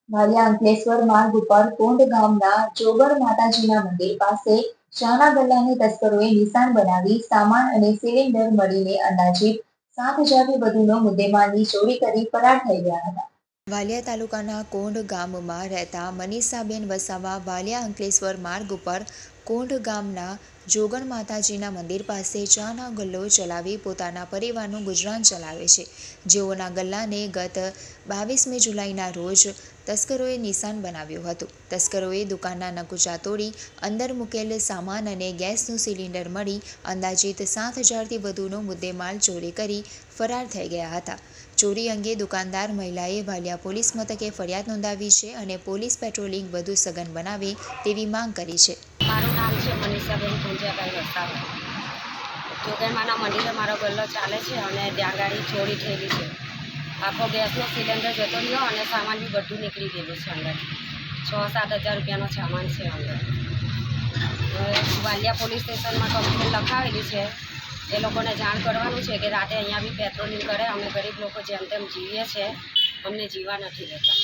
વાલિયા અંકલેશ્વર માર્ગ ઉપર કોંઢ ગામના જોગર માતાજીના મંદિર પાસે ચાના ગલ્લાની તસ્કરોએ નિશાન બનાવી સામાન અને સિલિન્ડર મળીને અંદાજિત 7,000થી વધુનો મુદ્દેમાલની ચોરી કરી ફરાર થઈ ગયા હતા. વાલિયા તાલુકાના કોંઢ ગામમાં રહેતા મનીષાબેન વસાવા વાલિયા અંકલેશ્વર માર્ગ ઉપર કોંઢ ગામના જોગણ માતાજીના મંદિર પાસે ચાના ગલ્લો ચલાવી પોતાના પરિવારનું ગુજરાન ચલાવે છે. જેઓના ગલ્લાને ગત 22મી જુલાઈના રોજ તસ્કરોએ નિશાન બનાવ્યું હતું. તસ્કરોએ દુકાનના નકુચા તોડી અંદર મૂકેલ સામાન અને ગેસનું સિલિન્ડર મળી અંદાજિત 7,000થી વધુનો મુદ્દેમાલ ચોરી કરી ફરાર થઈ ગયા હતા. ચોરી અંગે દુકાનદાર મહિલાએ વાલિયા પોલીસ મથકે ફરિયાદ નોંધાવી છે અને પોલીસ પેટ્રોલિંગ વધુ સઘન બનાવે તેવી માંગ કરી છે. મારું નામ છે મનીષાબેન પૂંજાભાઈ વસાવા. જોગણમાના મંદિરે મારો ગલ્લો ચાલે છે અને ત્યાં ગાડી ચોરી થયેલી છે. આખો ગેસનો સિલિન્ડર જતો રહ્યો અને સામાન બી બધું નીકળી ગયેલું છે. અંદર 6-7 હજાર રૂપિયાનો સામાન છે. અંદર વાલિયા પોલીસ સ્ટેશનમાં કમ્પ્લેન લખાવેલી છે. એ લોકોને જાણ કરવાનું છે કે રાતે અહીંયા બી પેટ્રોલિંગ કરે. અમે ગરીબ લોકો જેમ તેમ જીવીએ છીએ, અમને જીવા નથી દેતા.